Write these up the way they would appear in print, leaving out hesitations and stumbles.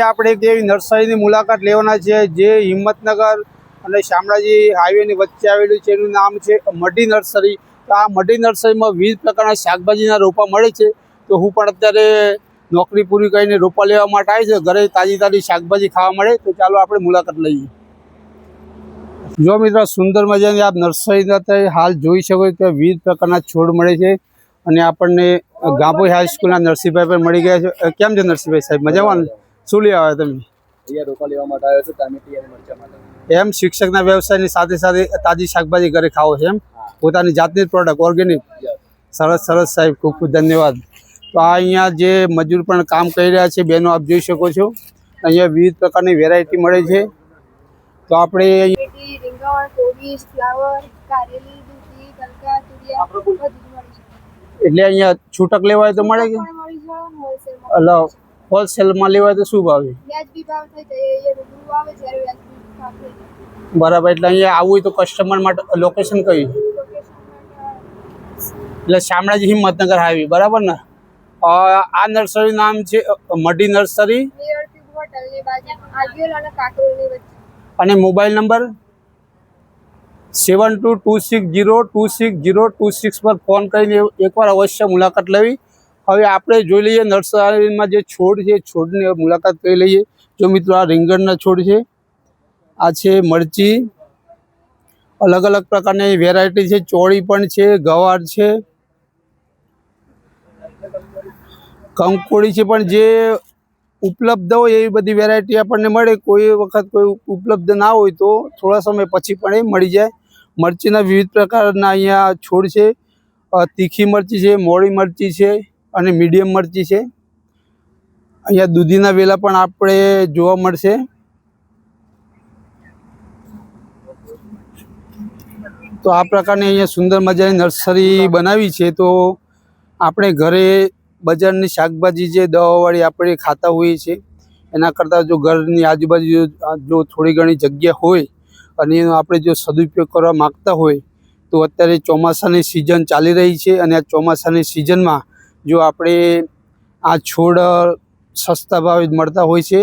આપણે એક એવી નર્સરીની મુલાકાત લેવાના છે જે હિંમતનગર અને શામળાજી હાઈવેની વચ્ચે આવેલું છે. એનું નામ છે મઢી નર્સરી. તો આ મઢી નર્સરીમાં વિવિધ પ્રકારના શાકભાજીના રોપા મળે છે. તો હું પણ અત્યારે નોકરી પૂરી કરીને રોપા લેવા માટે આવી છે. ઘરે તાજી તાજી શાકભાજી ખાવા મળે. તો ચાલો આપણે મુલાકાત લઈએ. જો મિત્રો, સુંદર મજાની આપ નર્સરી હાલ જોઈ શકો તો વિવિધ પ્રકારના છોડ મળે છે. અને આપણને ગાંભોઈ હાઈસ્કૂલના નરસિંહભાઈ પણ મળી ગયા છે. કેમ છે નરસિંહભાઈ સાહેબ? મજામાં? શું લેવા આવ્યા તમે? અહીંયા રોપા લેવા માટે આવ્યો છું, ટામેટી અને મરચા માટે. એમ શિક્ષકના વ્યવસાયની સાથે સાથે તાજી શાકભાજી ઘરે ખાવો છે એમ? પોતાની જાતની પ્રોડક્ટ, ઓર્ગેનિક. સરસ સરસ સાહેબ, ખૂબ ખૂબ ધન્યવાદ. તો આ અહીંયા જે મજૂર પણ કામ કરી રહ્યા છે બહેનો, આપ જોઈ શકો છો. અહીંયા વિવિધ પ્રકારની વેરાયટી મળે છે. તો આપણે રીંગણ, કોબીજ, ફ્લાવર, કારેલી, દૂધી, ગલકા, તુરિયા બધું મળી છે. એટલે અહીંયા છૂટક લેવા હોય તો મળે કે એટલે હોલસેલમાં લેવા હોય તો શું ભાવે? વ્યાજબી ભાવ થઈ જાય. એ રૂબરૂ આવે જ્યારે વ્યાજબી ભાવ થઈ જાય. બરાબર. એટલે અહીંયા આવવું હોય તો કસ્ટમર માટે લોકેશન કઈ? એટલે શામળાજી હિંમતનગર હાઈવે, બરાબર ને? આ નર્સરી નામ છે મઢી નર્સરી. હોટલની બાજુ આગેલ અને કાકરોલની વચ્ચે. અને મોબાઈલ નંબર 7226026026 પર ફોન કરીને એકવાર અવશ્ય મુલાકાત લેવી. હવે આપણે જોઈ લઈએ નર્સરીમાં જે છોડ છે, છોડની મુલાકાત કરી લઈએ. જો મિત્રો, આ રીંગણના છોડ છે, આ છે મરચી, અલગ અલગ પ્રકારની વેરાયટી છે. ચોળી પણ છે, ગવાર છે, કંકોડી છે. પણ જે ઉપલબ્ધ હોય એવી બધી વેરાયટી આપણને મળે. કોઈ વખત કોઈ ઉપલબ્ધ ના હોય તો થોડા સમય પછી પણ એ મળી જાય. મરચીના વિવિધ પ્રકારના અહીંયા છોડ છે. તીખી મરચી છે, મોળી મરચી છે અને મીડિયમ મરચી છે. અહીંયા દૂધીના વેલા પણ આપણે જોવા મળશે. તો આ પ્રકારની અહીંયા સુંદર મજાની નર્સરી બનાવી છે. તો આપણે ઘરે બજારની શાકભાજી જે દવાવાળી આપણે ખાતા હોઈએ છીએ એના કરતાં જો ઘરની આજુબાજુ જો થોડી ઘણી જગ્યા હોય અને એનો આપણે જો સદુપયોગ કરવા માગતા હોય તો અત્યારે ચોમાસાની સિઝન ચાલી રહી છે. અને આ ચોમાસાની સિઝનમાં જો આપણે આ છોડ સસ્તા ભાવે મળતા હોય છે,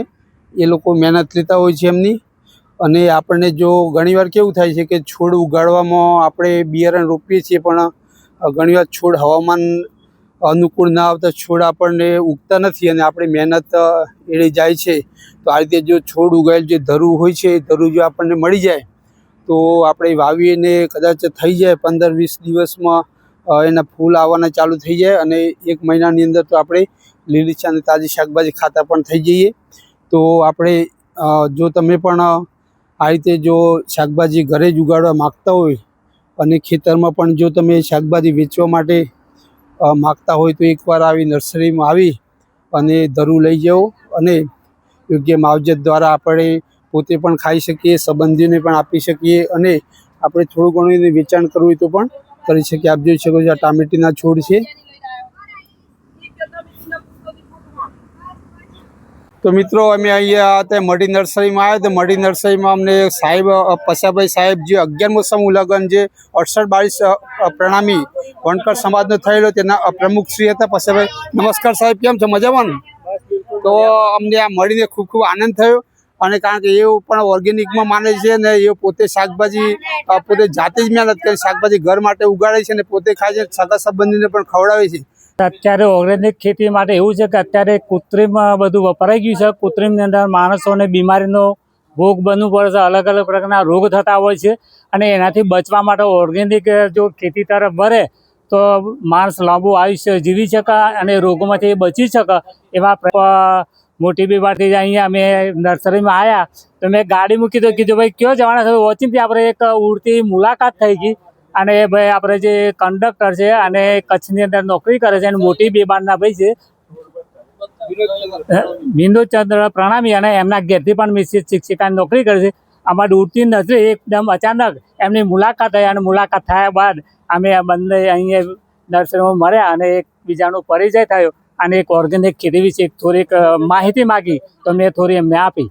એ લોકો મહેનત લેતા હોય છે એમની. અને આપણને જો ઘણીવાર કેવું થાય છે કે છોડ ઉગાડવામાં આપણે બિયારણ રોપીએ છીએ પણ ઘણીવાર છોડ હવામાન અનુકૂળ ના આવતા છોડ આપણને ઉગતા નથી અને આપણી મહેનત એળી જાય છે. તો આ રીતે જો છોડ ઉગાયેલ જે ધરું હોય છે એ ધરું જો આપણને મળી જાય તો આપણે વાવીને કદાચ થઈ જાય 15-20 દિવસમાં એના ફૂલ આવવાના ચાલુ થઈ જાય અને 1 મહિનાની અંદર તો આપણે લીલીછમ અને તાજી શાકભાજી ખાતા પણ થઈ જઈએ. તો આપણે જો તમે પણ આ રીતે જો શાકભાજી ઘરે જ ઉગાડવા માગતા હોય અને ખેતરમાં પણ જો તમે શાકભાજી વેચવા માટે માગતા હોય તો એકવાર આવી નર્સરીમાં આવી અને ધરું લઈ જાઓ અને યોગ્ય માવજત દ્વારા આપણે પોતે પણ ખાઈ શકીએ, સંબંધીઓને પણ આપી શકીએ અને આપણે થોડું ઘણું એને વેચાણ કરવું હોય તો પણ કરી શકીએ. આપ જોઈ શકો છો, આ ટામેટીના છોડ છે. તો મિત્રો, અમે અહીંયા ત્યાં મઢી નર્સરીમાં આવ્યા. તો મઢી નર્સરીમાં અમને સાહેબ પસાભાઈ સાહેબ જે 11મો સમૂહ લગ્ન જે 68-42 પ્રણામી વણકર સમાજનો થયેલો તેના પ્રમુખ શ્રી હતા પસાભાઈ. નમસ્કાર સાહેબ, કેમ છો? મજામાં? તો અમને આ મળીને ખૂબ ખૂબ આનંદ થયો. અને કારણ કે એ પણ ઓર્ગેનિકમાં માને છે ને એ પોતે શાકભાજી પોતે જાતે જ મહેનત કરી શાકભાજી ઘર માટે ઉગાડે છે અને પોતે ખાય છે, સગા સંબંધીને પણ ખવડાવે છે. અત્યારે ઓર્ગેનિક ખેતી માટે એવું છે કે અત્યારે કૃત્રિમ બધું વપરાઈ ગયું છે. કૃત્રિમની અંદર માણસોને બીમારીનો ભોગ બનવું પડે છે. અલગ અલગ પ્રકારના રોગ થતા હોય છે અને એનાથી બચવા માટે ઓર્ગેનિક જો ખેતી તરફ વળે તો માણસ લાંબુ આયુષ્ય જીવી શકે અને રોગોમાંથી બચી શકે. એવા મોટી બીમારીથી અહીંયા અમે નર્સરીમાં આવ્યા તો મેં ગાડી મૂકી તો કીધું ભાઈ ક્યાં જવાના છે? ઓચિંતી આપણે એક ઉડતી મુલાકાત થઈ ગઈ. અને ભાઈ આપણે જે કંડક્ટર છે અને કચ્છની અંદર નોકરી કરે છે અને મોટી બીમારના ભાઈ છે વિનોદચંદ્ર પ્રણામી અને એમના ઘેરથી પણ મિશ્રિત શિક્ષિકાની નોકરી કરે છે. અમારી ઉડતી નજરે એકદમ અચાનક એમની મુલાકાત થઈ અને મુલાકાત થયા બાદ અમે બંને અહીંયા નર્સરીમાં મળ્યા અને એકબીજાનો પરિચય થયો અને એક ઓર્ગેનિક ખેતી વિશે થોડીક માહિતી માગી તો મેં થોડી એમને આપી.